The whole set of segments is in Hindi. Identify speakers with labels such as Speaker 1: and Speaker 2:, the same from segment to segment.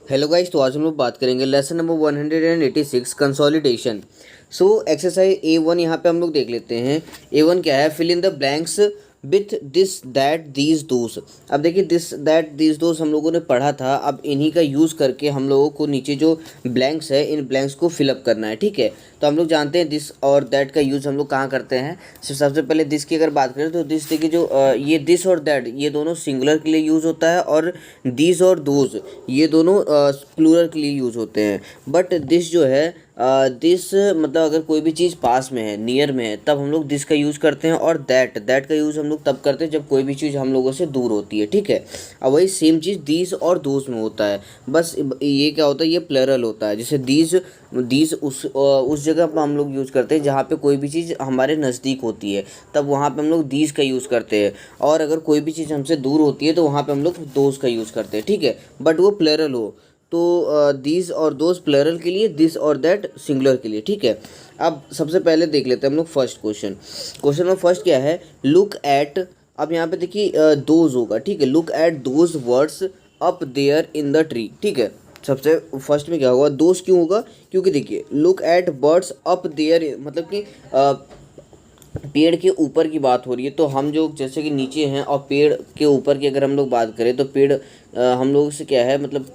Speaker 1: हेलो गाइस, तो आज हम लोग बात करेंगे lesson number 186 consolidation. So exercise A1 यहाँ पे हम लोग देख लेते हैं। A1 क्या है? Fill in the blanks with this that these those. अब देखिए, दिस दैट दीज दोस हम लोगों ने पढ़ा था। अब इन्हीं का यूज़ करके हम लोगों को नीचे जो ब्लैंक्स है इन ब्लैंक्स को फिलअप करना है। ठीक है, तो हम लोग जानते हैं दिस और दैट का यूज़ हम लोग कहाँ करते हैं। सबसे पहले दिस की अगर बात करें तो दिस देखिए, जो ये दिस और दैट ये दोनों सिंगुलर के लिए यूज़ होता है, और दीज और दोज ये दोनों प्लूरल के लिए यूज़ होते हैं। बट दिस जो है, दिस मतलब अगर कोई भी चीज़ पास में है, नियर में है, तब हम लोग दिस का यूज़ करते हैं। और दैट का यूज़ हम लोग तब करते हैं जब कोई भी चीज़ हम लोगों से दूर होती है। ठीक है, अब वही सेम चीज़ दीज और दोज में होता है। बस ये क्या होता है, ये प्लरल होता है। जैसे दीज दीज उस जगह पर हम लोग यूज़ करते हैं जहाँ पे कोई भी चीज़ हमारे नज़दीक होती है, तब वहाँ पे हम लोग दीज का यूज़ करते हैं। और अगर कोई भी चीज़ हमसे दूर होती है तो वहाँ पे हम लोग दोज का यूज़ करते हैं। ठीक है, बट वो प्लरल हो तो दीज और दोज प्लरल के लिए, दिस और दैट सिंगुलर के लिए। ठीक है, अब सबसे पहले देख लेते हैं हम लोग first question. Question number first क्या है? Look at. अब यहाँ पे देखिए दोज होगा। ठीक है, look at those words up there in the tree. ठीक है, सबसे फर्स्ट में क्या होगा? दोस्त क्यों होगा? क्योंकि देखिए, look at birds up there मतलब कि पेड़ के ऊपर की बात हो रही है। तो हम जो जैसे कि नीचे हैं और पेड़ के ऊपर की अगर हम लोग बात करें तो पेड़ हम लोगों से क्या है, मतलब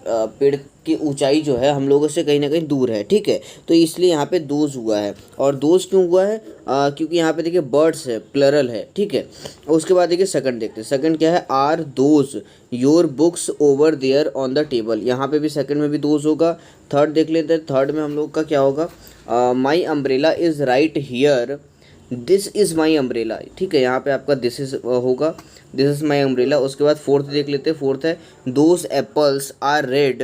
Speaker 1: पेड़ की ऊंचाई जो है हम लोगों से कहीं ना कहीं दूर है। ठीक है, तो इसलिए यहाँ पे दोज हुआ है। और दोज क्यों हुआ है? क्योंकि यहाँ पे देखिए बर्ड्स है, प्लरल है। ठीक है, उसके बाद देखिए सेकंड देखते हैं। सेकंड क्या है? Are those your books over there on the table. यहाँ पे भी सेकंड में भी दोज होगा। थर्ड देख लेते हैं। थर्ड में हम लोग का क्या होगा? My umbrella is right here, this is my umbrella. ठीक है, यहाँ पे आपका दिस इज होगा, दिस इज़ माई अम्ब्रेला। उसके बाद फोर्थ देख लेते हैं। फोर्थ है those apples are red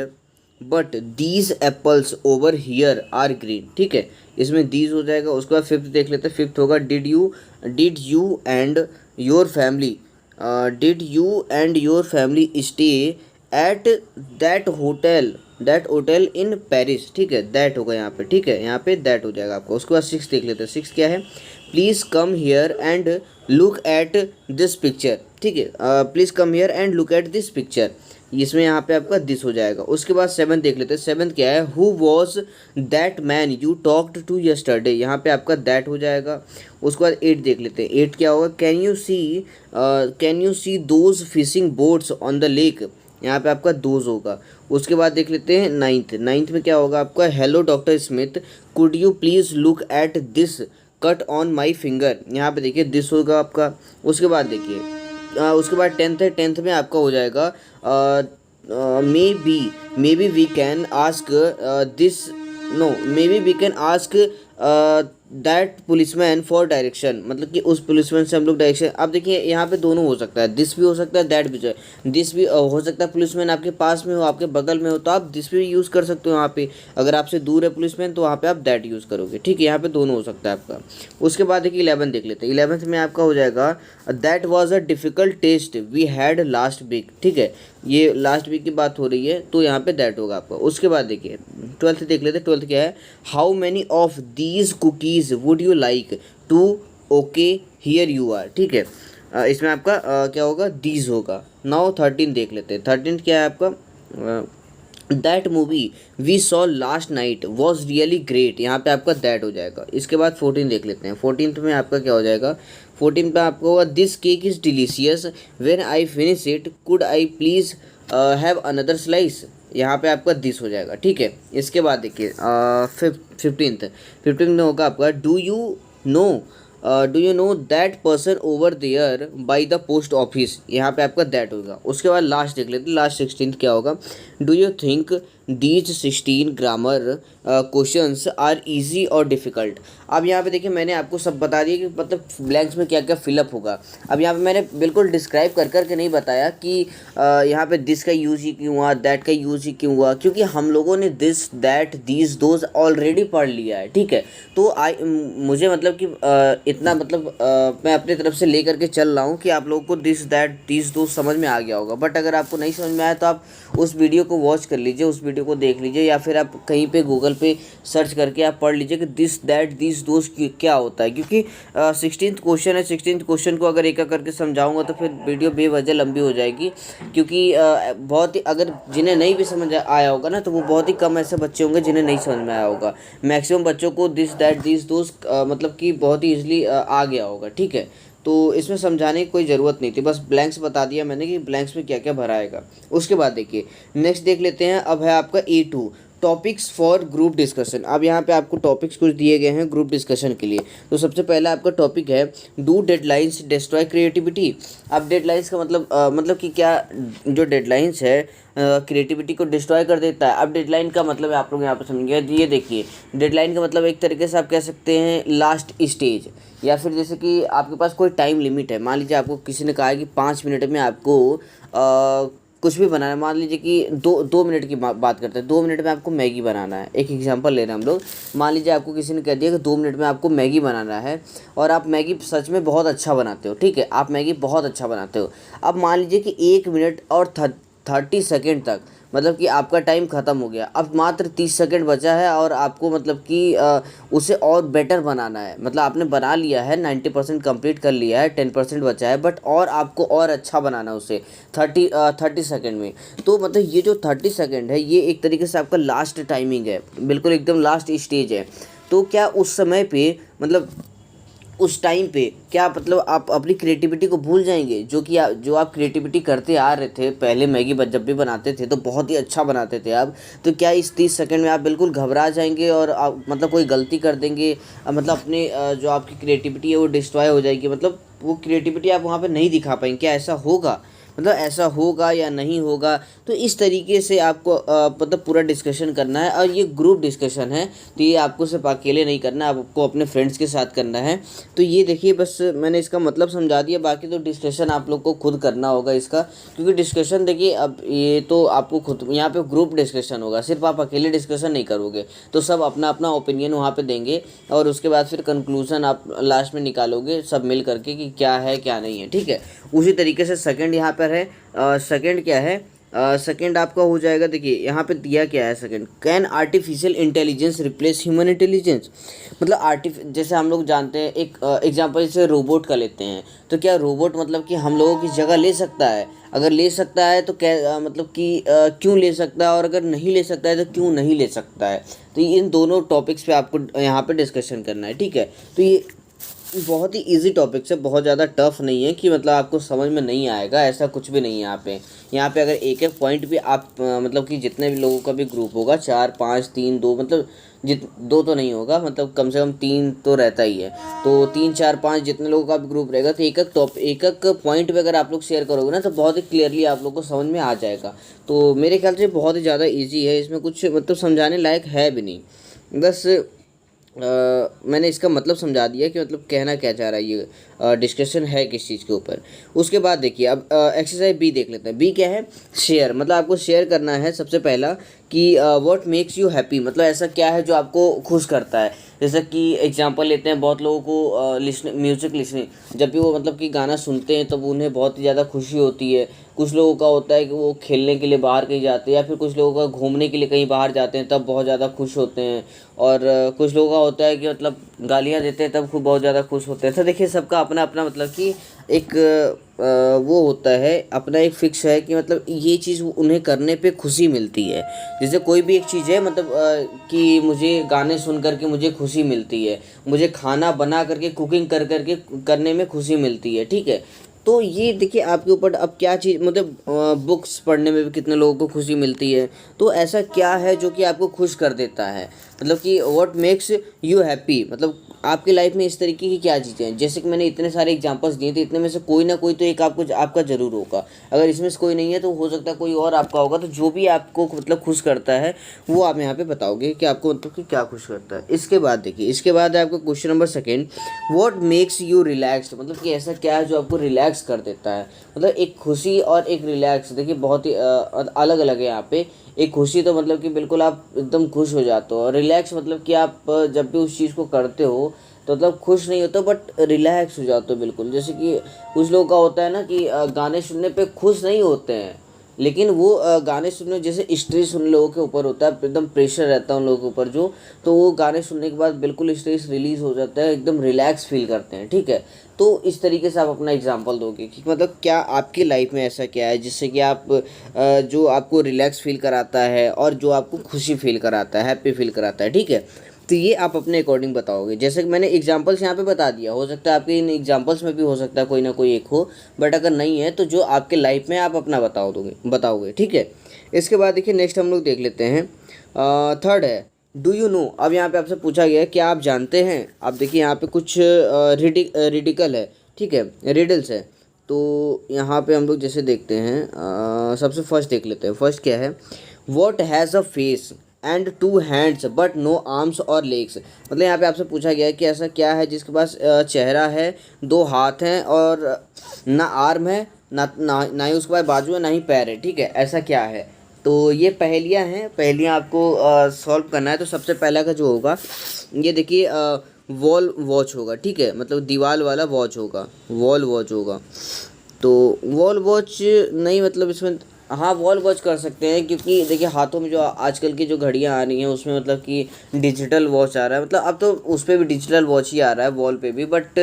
Speaker 1: but these apples over here are green. ठीक है, इसमें दीज हो जाएगा। उसके बाद फिफ्थ देख लेते हैं। फिफ्थ होगा did you and your family did you and your family stay at that hotel in Paris. ठीक है, दैट होगा यहाँ पे। ठीक है, यहाँ पे दैट हो जाएगा आपका। उसके बाद सिक्स देख लेते हैं। सिक्स क्या है? Please come here and look at this picture. ठीक है, please come here and look at this picture, इसमें यहाँ पे आपका दिस हो जाएगा। उसके बाद सेवन्थ देख लेते हैं। सेवन्थ क्या है? Who was that man you talked to yesterday, यहाँ पे आपका दैट हो जाएगा। उसके बाद एट देख लेते हैं। एट क्या होगा? Can you see those fishing boats on the lake, यहाँ पे आपका दोज होगा। उसके बाद देख लेते हैं नाइन्थ। नाइन्थ में क्या होगा आपका? Hello doctor Smith, could you please look at this cut on my finger, यहाँ पे देखिए दिस होगा आपका। उसके बाद देखिए उसके बाद टेंथ है। टेंथ में आपका हो जाएगा maybe we can ask this no maybe we can ask that policeman for direction, मतलब कि उस पुलिसमैन से हम लोग डायरेक्शन। अब देखिए यहाँ पे दोनों हो सकता है, दिस भी हो सकता है, दैट भी जो है। दिस भी हो सकता है पुलिसमैन आपके पास में हो, आपके बगल में हो, तो आप दिस भी यूज़ कर सकते हो वहाँ पे। अगर आपसे दूर है पुलिसमैन तो वहाँ पे आप दैट यूज़ करोगे। ठीक है, यहाँ पे दोनों हो सकता है आपका। उसके बाद देखिए 11 देख लेते हैं। 11th में आपका हो जाएगा that was a difficult test we had last week. ठीक है, ये लास्ट वीक की बात हो रही है तो यहाँ पे दैट होगा आपका। उसके बाद देखिए 12th देख लेते हैं। 12th क्या है? How many of these cookies would you like to okay here you are. ठीक है, इसमें आपका क्या होगा? दीज होगा। नाउ 13 देख लेते हैं। 13 क्या है आपका? That movie we saw last night was really great, यहाँ पे आपका दैट हो जाएगा। इसके बाद 14 देख लेते हैं। 14th में आपका क्या हो जाएगा? 14 पे आपको होगा this cake is delicious when I finish it could I please have another slice, यहाँ पे आपका दिस हो जाएगा। ठीक है, इसके बाद देखिए 15th में होगा आपका do you know that person over there by the post office, यहाँ पे आपका दैट होगा। उसके बाद लास्ट देख लेते हैं। लास्ट 16th क्या होगा? Do you think these 16 grammar questions are easy और डिफ़िकल्ट। अब यहाँ पे देखिए मैंने आपको सब बता दिया कि मतलब ब्लैंक्स में क्या क्या फिलअप होगा। अब यहाँ पे मैंने बिल्कुल डिस्क्राइब कर करके नहीं बताया कि यहाँ पे दिस का यूज़ ही क्यों हुआ, दैट का यूज़ ही क्यों हुआ, क्योंकि हम लोगों ने this that these those already पढ़ लिया है। ठीक है, तो मुझे मतलब कि इतना मतलब मैं अपनी तरफ से लेकर के चल रहा हूँ कि आप लोगों को दिस दैट दीज दोज समझ में आ गया होगा। बट अगर आपको नहीं समझ में आया तो आप उस वीडियो को वॉच कर लीजिए। उस वीडियो को देख लीजिए, या फिर आप कहीं पे गूगल पे सर्च करके आप पढ़ लीजिए कि दिस दैट दिस दोस क्या होता है, क्योंकि 16th क्वेश्चन है। 16th क्वेश्चन को अगर एक एक करके समझाऊंगा तो फिर वीडियो बेवजह लंबी हो जाएगी, क्योंकि बहुत ही, अगर जिन्हें नहीं भी समझ आया होगा ना, तो वो बहुत ही कम ऐसे बच्चे होंगे जिन्हें नहीं समझ में आया होगा। मैक्सिमम बच्चों को दिस दैट दिस दोस मतलब कि बहुत ही ईजिली आ गया होगा, ठीक है। तो इसमें समझाने की कोई ज़रूरत नहीं थी, बस ब्लैंक्स बता दिया मैंने कि ब्लैंक्स में क्या क्या भरा आएगा। उसके बाद देखिए नेक्स्ट देख लेते हैं। अब है आपका A2 topics for group discussion. अब यहाँ पे आपको टॉपिक्स कुछ दिए गए हैं ग्रुप डिस्कशन के लिए। तो सबसे पहला आपका टॉपिक है डू डेडलाइंस डिस्ट्रॉय क्रिएटिविटी। अब डेडलाइंस का मतलब कि क्या, जो डेडलाइंस है क्रिएटिविटी को डिस्ट्रॉय कर देता है। अब डेडलाइन का मतलब है, आप लोग यहाँ पर समझिए, ये देखिए डेडलाइन का मतलब एक तरीके से आप कह सकते हैं लास्ट स्टेज, या फिर जैसे कि आपके पास कोई टाइम लिमिट है। मान लीजिए आपको किसी ने कहा है कि 5 मिनट में आपको कुछ भी बनाना है। मान लीजिए कि दो मिनट की बात करते हैं, 2 मिनट में आपको मैगी बनाना है। एक एग्जांपल ले रहे हैं हम लोग। मान लीजिए आपको किसी ने कह दिया कि 2 मिनट में आपको मैगी बनाना है, और आप मैगी सच में बहुत अच्छा बनाते हो, ठीक है, आप मैगी बहुत अच्छा बनाते हो। अब मान लीजिए कि 1 मिनट और 30 सेकेंड तक मतलब कि आपका टाइम ख़त्म हो गया। अब मात्र 30 सेकेंड बचा है, और आपको मतलब कि उसे और बेटर बनाना है। मतलब आपने बना लिया है, 90% कंप्लीट कर लिया है, 10% बचा है, बट और आपको और अच्छा बनाना है उसे 30 सेकेंड में। तो मतलब ये जो 30 सेकेंड है, ये एक तरीके से आपका लास्ट टाइमिंग है, बिल्कुल एकदम लास्ट स्टेज है। तो क्या उस समय पे मतलब उस टाइम पे क्या मतलब आप अपनी क्रिएटिविटी को भूल जाएंगे, जो आप क्रिएटिविटी करते आ रहे थे पहले मैगी जब भी बनाते थे तो बहुत ही अच्छा बनाते थे आप। तो क्या इस 30 सेकंड में आप बिल्कुल घबरा जाएंगे और आप मतलब कोई गलती कर देंगे, मतलब अपने जो आपकी क्रिएटिविटी है वो डिस्ट्रॉय हो जाएगी, मतलब वो क्रिएटिविटी आप वहाँ पे नहीं दिखा पाएंगे। क्या ऐसा होगा, मतलब ऐसा होगा या नहीं होगा? तो इस तरीके से आपको मतलब पूरा डिस्कशन करना है, और ये ग्रुप डिस्कशन है, तो ये आपको सिर्फ अकेले नहीं करना है, आपको अपने फ्रेंड्स के साथ करना है। तो ये देखिए बस मैंने इसका मतलब समझा दिया, बाकी तो डिस्कशन आप लोग को खुद करना होगा इसका, क्योंकि डिस्कशन देखिए अब ये तो आपको खुद यहाँ पे ग्रुप डिस्कशन होगा, सिर्फ आप अकेले डिस्कशन नहीं करोगे। तो सब अपना अपना ओपिनियन वहाँ पे देंगे, और उसके बाद फिर कंक्लूजन आप लास्ट में निकालोगे सब मिल करके कि क्या है क्या नहीं है, ठीक है। उसी तरीके से सेकंड यहाँ पर है, सेकंड क्या है, सेकंड आपका हो जाएगा। देखिए यहाँ पे दिया क्या है second, can artificial intelligence replace human intelligence. मतलब जैसे हम लोग जानते हैं, एक एग्जांपल जैसे रोबोट का लेते हैं, तो क्या रोबोट मतलब कि हम लोगों की जगह ले सकता है? अगर ले सकता है तो क्या मतलब कि क्यों ले सकता है, और अगर नहीं ले सकता है तो क्यों नहीं ले सकता है? तो इन दोनों टॉपिक्स पे आपको यहाँ पे डिस्कशन करना है, ठीक है। तो ये बहुत ही इजी टॉपिक्स है, बहुत ज़्यादा टफ नहीं है कि मतलब आपको समझ में नहीं आएगा, ऐसा कुछ भी नहीं है। यहाँ पे अगर एक एक पॉइंट भी आप मतलब कि जितने भी लोगों का भी ग्रुप होगा, 4 5 3 2, मतलब दो तो नहीं होगा, मतलब कम से कम 3 तो रहता ही है। तो 3 4 5 जितने लोगों का भी ग्रुप रहेगा, तो एक एक पॉइंट पे अगर आप लोग शेयर करोगे ना, तो बहुत ही क्लियरली आप लोग को समझ में आ जाएगा। तो मेरे ख्याल से बहुत ही ज़्यादा ईजी है, इसमें कुछ मतलब समझाने लायक है भी नहीं, बस मैंने इसका मतलब समझा दिया कि मतलब कहना क्या चाह रहा है, ये डिस्कशन है किस चीज़ के ऊपर। उसके बाद देखिए अब एक्सरसाइज बी देख लेते हैं। बी क्या है, शेयर। मतलब आपको शेयर करना है सबसे पहला कि व्हाट मेक्स यू हैप्पी, मतलब ऐसा क्या है जो आपको खुश करता है। जैसे कि एग्जांपल लेते हैं, बहुत लोगों को म्यूज़िक लिसनिंग, जब भी वो मतलब कि गाना सुनते हैं तब उन्हें बहुत ही ज़्यादा खुशी होती है। कुछ लोगों का होता है कि वो खेलने के लिए बाहर कहीं जाते हैं, या फिर कुछ लोगों का घूमने के लिए कहीं बाहर जाते हैं तब बहुत ज़्यादा खुश होते हैं। और कुछ लोगों का होता है कि मतलब गालियाँ देते हैं तब खूब बहुत ज़्यादा खुश होते हैं। तो देखिए सबका अपना अपना मतलब कि एक वो होता है, अपना एक फिक्स है कि मतलब ये चीज़ उन्हें करने पे खुशी मिलती है। जैसे कोई भी एक चीज़ है, मतलब कि मुझे गाने सुन करके मुझे खुशी मिलती है, मुझे खाना बना करके कुकिंग कर करके करने में खुशी मिलती है, ठीक है। तो ये देखिए आपके ऊपर अब क्या चीज़, मतलब बुक्स पढ़ने में भी कितने लोगों को खुशी मिलती है। तो ऐसा क्या है जो कि आपको खुश कर देता है, मतलब कि व्हाट मेक्स यू हैप्पी, मतलब आपकी लाइफ में इस तरीके की क्या चीज़ें हैं। जैसे कि मैंने इतने सारे एग्जांपल्स दिए थे, इतने में से कोई ना कोई तो एक आपका ज़रूर होगा। अगर इसमें से कोई नहीं है तो हो सकता है कोई और आपका होगा। तो जो भी आपको मतलब खुश करता है वो आप यहाँ पे बताओगे कि आपको मतलब कि क्या खुश करता है। इसके बाद देखिए, इसके बाद है आपका question number second, what makes you relax, मतलब कि ऐसा क्या है जो आपको रिलैक्स कर देता है। मतलब एक खुशी और एक रिलैक्स देखिए बहुत ही अलग अलग है यहाँ पे। एक खुशी तो मतलब कि बिल्कुल आप एकदम खुश हो जाते हो, और रिलैक्स मतलब कि आप जब भी उस चीज़ को करते हो तो मतलब खुश नहीं होते बट रिलैक्स हो जाते हो बिल्कुल। जैसे कि कुछ लोगों का होता है ना कि गाने सुनने पे खुश नहीं होते हैं, लेकिन वो गाने सुनने जैसे स्ट्रेस उन लोगों के ऊपर होता है, एकदम प्रेशर रहता है उन लोगों के ऊपर जो, तो वो गाने सुनने के बाद बिल्कुल स्ट्रेस रिलीज़ हो जाता है, एकदम रिलैक्स फील करते हैं, ठीक है। तो इस तरीके से आप अपना एग्जांपल दोगे कि मतलब क्या आपकी लाइफ में ऐसा क्या है जिससे कि आप जो आपको रिलैक्स फील कराता है और जो आपको खुशी फील कराता है, हैप्पी फील कराता है, ठीक है। तो ये आप अपने अकॉर्डिंग बताओगे। जैसे कि मैंने एग्जांपल्स यहाँ पे बता दिया, हो सकता है आपके इन एग्जांपल्स में भी हो सकता है कोई ना कोई एक हो, बट अगर नहीं है तो जो आपके लाइफ में आप अपना बताओगे, ठीक है। इसके बाद देखिए नेक्स्ट हम लोग देख लेते हैं, थर्ड है डू यू नो। अब यहाँ पे आपसे पूछा गया है क्या आप जानते हैं। अब देखिए यहाँ पे कुछ रिडिकल है, ठीक है, रिडल्स है। तो यहाँ पे हम लोग जैसे देखते हैं, सबसे फर्स्ट देख लेते हैं। फर्स्ट क्या है, what has a face and two hands but no arms और लेग्स। मतलब यहाँ पे आपसे पूछा गया है कि ऐसा क्या है जिसके पास चेहरा है, दो हाथ हैं और ना आर्म है, ना ही उसके पास बाजू है, ना ही पैर है, ठीक है, ऐसा क्या है। तो ये पहेलियाँ हैं, पहेलियाँ आपको सॉल्व करना है। तो सबसे पहला का जो होगा ये देखिए, वॉल वॉच होगा, ठीक है, मतलब दीवार वाला वॉच होगा, वॉल वॉच होगा। तो वॉल वॉच नहीं, मतलब इसमें हाँ वॉल वॉच कर सकते हैं, क्योंकि देखिए हाथों में जो आजकल की जो घड़ियाँ आ रही हैं उसमें मतलब कि डिजिटल वॉच आ रहा है, मतलब अब तो उस पर भी डिजिटल वॉच ही आ रहा है, वॉल पे भी। बट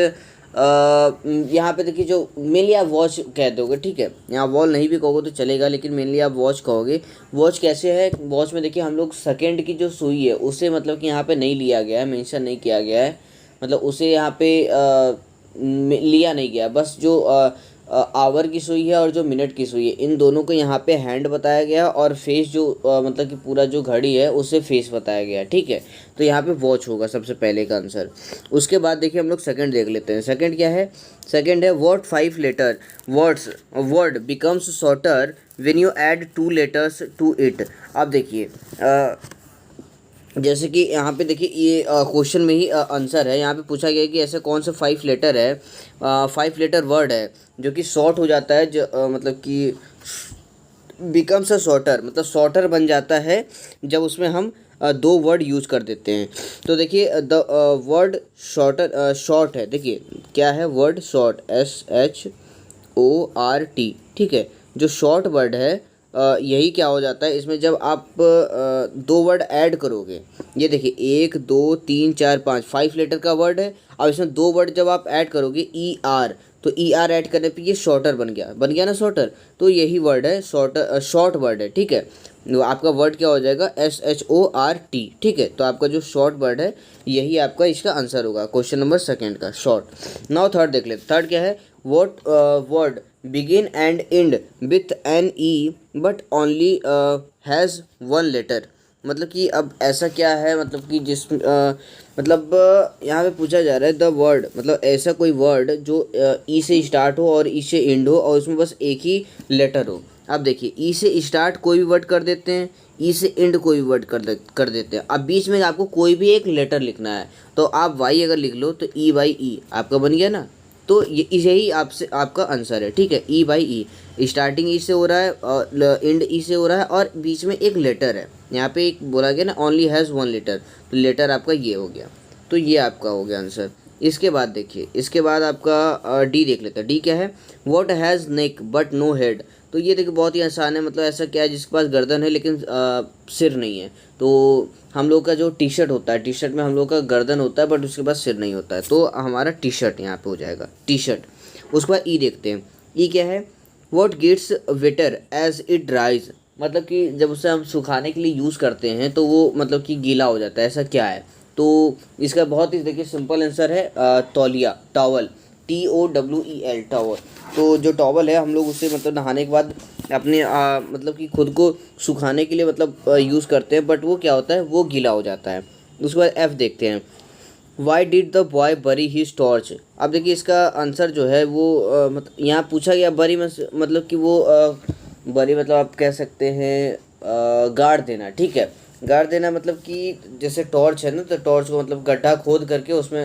Speaker 1: यहाँ पे देखिए जो मेनली आप वॉच कह दोगे, ठीक है, यहाँ वॉल नहीं भी कहोगे तो चलेगा, लेकिन मेनली आप वॉच कहोगे। वॉच कैसे है, वॉच में देखिए हम लोग सेकेंड की जो सुई है उसे मतलब कि यहाँ पे नहीं लिया गया है, मेंशन नहीं किया गया है, मतलब उसे यहाँ पे लिया नहीं गया, बस जो आवर की सुई है और जो मिनट की सुई है इन दोनों को यहाँ पे हैंड बताया गया, और फेस जो मतलब कि पूरा जो घड़ी है उसे फेस बताया गया, ठीक है। तो यहाँ पे वॉच होगा सबसे पहले का आंसर। उसके बाद देखिए हम लोग सेकंड देख लेते हैं। सेकंड क्या है, सेकंड है what 5 letter word becomes shorter when you add 2 letters to it. अब देखिए जैसे कि यहाँ पे देखिए ये क्वेश्चन में ही आंसर है। यहाँ पे पूछा गया है कि ऐसे कौन सा 5 लेटर है, 5 लेटर वर्ड है जो कि शॉर्ट हो जाता है, जो मतलब कि बिकम्स अ शॉर्टर, मतलब शॉर्टर बन जाता है जब उसमें हम दो वर्ड यूज कर देते हैं। तो देखिए द वर्ड शॉर्टर शॉर्ट है, देखिए क्या है वर्ड शॉर्ट, SHORT, ठीक है। जो शॉर्ट वर्ड है यही क्या हो जाता है, इसमें जब आप दो वर्ड ऐड करोगे, ये देखिए 1 2 3 4 5 5 लेटर का वर्ड है। अब इसमें दो वर्ड जब आप ऐड करोगे ER, तो ER ऐड करने पे ये शॉर्टर बन गया ना शॉर्टर। तो यही वर्ड है शॉर्टर, शॉर्ट वर्ड है, ठीक है। तो आपका वर्ड क्या हो जाएगा, SHORT, ठीक है। तो आपका जो शॉर्ट वर्ड है यही आपका इसका आंसर होगा क्वेश्चन नंबर सेकंड का, शॉर्ट। नाउ थर्ड देख लेते। थर्ड क्या है, what word begin and end with an E but only has 1 letter. मतलब कि अब ऐसा क्या है, मतलब कि मतलब यहाँ पे पूछा जा रहा है द वर्ड, मतलब ऐसा कोई वर्ड जो ई से स्टार्ट हो और ई से एंड हो और उसमें बस एक ही लेटर हो। अब देखिए ई से स्टार्ट कोई भी वर्ड कर देते हैं, ई से एंड कोई भी वर्ड कर देते हैं। अब बीच में आपको कोई भी एक लेटर लिखना है, तो आप वाई अगर लिख लो तो E/E आपका बन गया ना। तो ये यही आपसे आपका आंसर है, ठीक है, E/E। स्टार्टिंग ई से हो रहा है और एंड ई से हो रहा है और बीच में एक लेटर है। यहाँ पे एक बोला गया ना ओनली हैज़ 1 लेटर, तो लेटर आपका ये हो गया। तो ये आपका हो गया आंसर। इसके बाद देखिए, इसके बाद आपका डी देख लेते हैं। डी क्या है, what has neck but no head. तो ये देखिए बहुत ही आसान है, मतलब ऐसा क्या है जिसके पास गर्दन है लेकिन सिर नहीं है। तो हम लोग का जो टी शर्ट होता है, टी शर्ट में हम लोग का गर्दन होता है बट उसके पास सिर नहीं होता है, तो हमारा टी शर्ट यहाँ पे हो जाएगा, टी शर्ट। उसके बाद ई देखते हैं। ई क्या है, what gets wetter as it dries. मतलब कि जब उसे हम सुखाने के लिए यूज़ करते हैं तो वो मतलब कि गीला हो जाता है, ऐसा क्या है। तो इसका बहुत ही देखिए सिंपल आंसर है तौलिया, टॉवल, TOWEL, टॉवल। तो जो टॉवल है हम लोग उसे मतलब नहाने के बाद अपने मतलब कि खुद को सुखाने के लिए मतलब यूज़ करते हैं, बट वो क्या होता है, वो गीला हो जाता है। उसके बाद एफ देखते हैं, वाई डिड द बॉय बरी हिज टॉर्च। अब देखिए इसका आंसर जो है वो मतलब यहाँ पूछा गया बरी में मतलब कि वो बरी मतलब आप कह सकते हैं गाड़ देना, ठीक है। गाड़ देना मतलब कि जैसे टॉर्च है ना, तो टॉर्च को मतलब गड्ढा खोद करके उसमें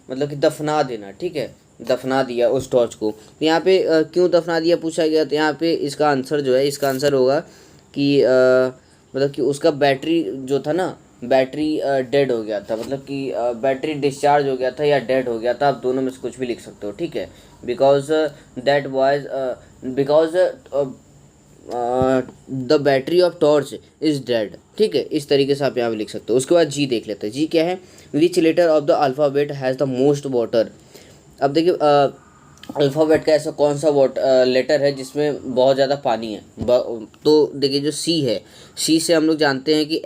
Speaker 1: मतलब कि दफना देना, ठीक है, दफना दिया उस टॉर्च को। तो यहाँ पे क्यों दफना दिया पूछा गया, तो यहाँ पे इसका आंसर जो है, इसका आंसर होगा कि मतलब कि उसका बैटरी जो था ना, बैटरी डेड हो गया था, मतलब कि बैटरी डिस्चार्ज हो गया था या डेड हो गया था, आप दोनों में से कुछ भी लिख सकते हो, ठीक है। Because that was because the battery of torch is dead. ठीक है, इस तरीके से आप यहाँ पे लिख सकते हो। उसके बाद जी देख लेते हैं। जी क्या है, which letter of the alphabet has the most water. अब देखिए अल्फ़ाबेट का ऐसा कौन सा लेटर है जिसमें बहुत ज़्यादा पानी है। तो देखिए जो सी है, सी से हम लोग जानते हैं कि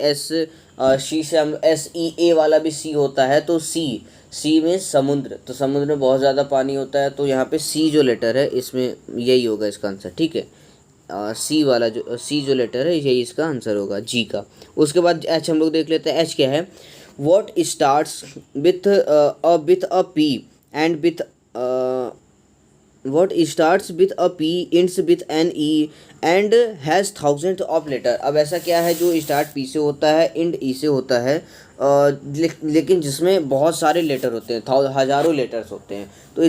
Speaker 1: सी से हम SEA वाला भी सी होता है। तो सी में समुद्र, तो समुद्र में बहुत ज़्यादा पानी होता है। तो यहाँ पे सी जो लेटर है इसमें यही होगा इसका आंसर। ठीक है, सी जो लेटर है यही इसका आंसर होगा जी का। उसके बाद एच हम लोग देख लेते हैं। एच क्या है, what starts with a P and with what starts with a P, ends with an E and has thousands of letter। अब ऐसा क्या है जो स्टार्ट P से होता है, एंड E से होता है, लेकिन जिसमें बहुत सारे लेटर होते हैं, हज़ारों लेटर्स होते हैं। तो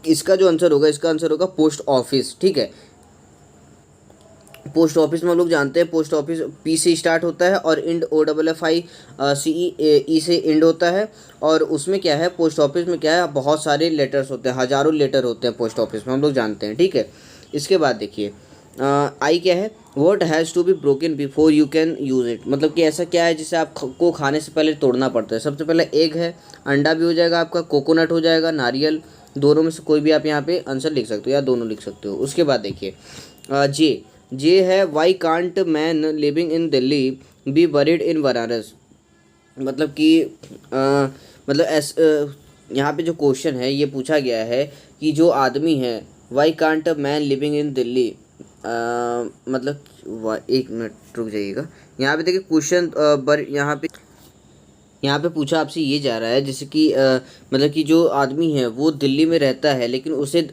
Speaker 1: इसका जो आंसर होगा, इसका आंसर होगा पोस्ट ऑफिस। ठीक है, पोस्ट ऑफिस में हम लोग जानते हैं पोस्ट ऑफिस पी से स्टार्ट होता है और इंड OFFICE से इंड होता है। और उसमें क्या है, पोस्ट ऑफिस में क्या है, बहुत सारे लेटर्स होते हैं, हज़ारों लेटर होते हैं पोस्ट ऑफिस में, हम लोग जानते हैं। ठीक है, इसके बाद देखिए आई क्या है, what has to be broken before you can use it. मतलब कि ऐसा क्या है जिसे आपको खाने से पहले तोड़ना पड़ता है। सबसे पहले एग है, अंडा भी हो जाएगा आपका, कोकोनट हो जाएगा, नारियल, दोनों में से कोई भी आप यहाँ पे आंसर लिख सकते हो या दोनों लिख सकते हो। उसके बाद देखिए जे है, why can't man living in Delhi be buried in Banaras. मतलब कि यहाँ पे जो क्वेश्चन है ये पूछा गया है कि जो आदमी है, why can't man living in Delhi, मतलब एक मिनट रुक जाइएगा। यहाँ पे देखिए क्वेश्चन यहाँ पे पूछा आपसे ये जा रहा है जैसे कि मतलब कि जो आदमी है वो दिल्ली में रहता है लेकिन उसे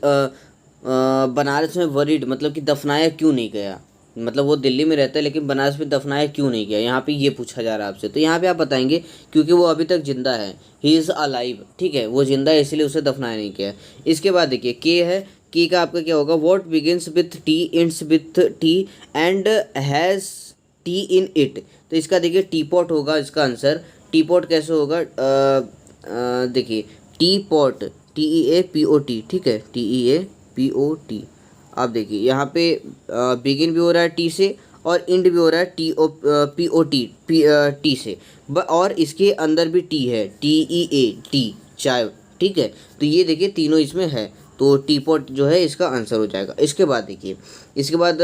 Speaker 1: बनारस में वरीड मतलब कि दफनाया क्यों नहीं गया। मतलब वो दिल्ली में रहता है लेकिन बनारस में दफनाया क्यों नहीं गया, यहाँ पे ये पूछा जा रहा है आपसे। तो यहाँ पे आप बताएंगे क्योंकि वो अभी तक जिंदा है, ही इज़ अलाइव। ठीक है, वो जिंदा है इसलिए उसे दफनाया नहीं किया। इसके बाद देखिए के है, के का आपका क्या होगा, what begins with T, ends with T and has T in it. तो इसका देखिए टी पॉट होगा इसका आंसर। टी पॉट कैसे होगा, देखिए टी पॉट, TEAPOT। ठीक है, TEAPOT। आप देखिए यहाँ पे बिगिन भी हो रहा है टी से और इंड भी हो रहा है POT टी से, और इसके अंदर भी टी है, TEA चाय। ठीक है, तो ये देखिए तीनों इसमें है, तो टी पॉट जो है इसका आंसर हो जाएगा। इसके बाद देखिए, इसके बाद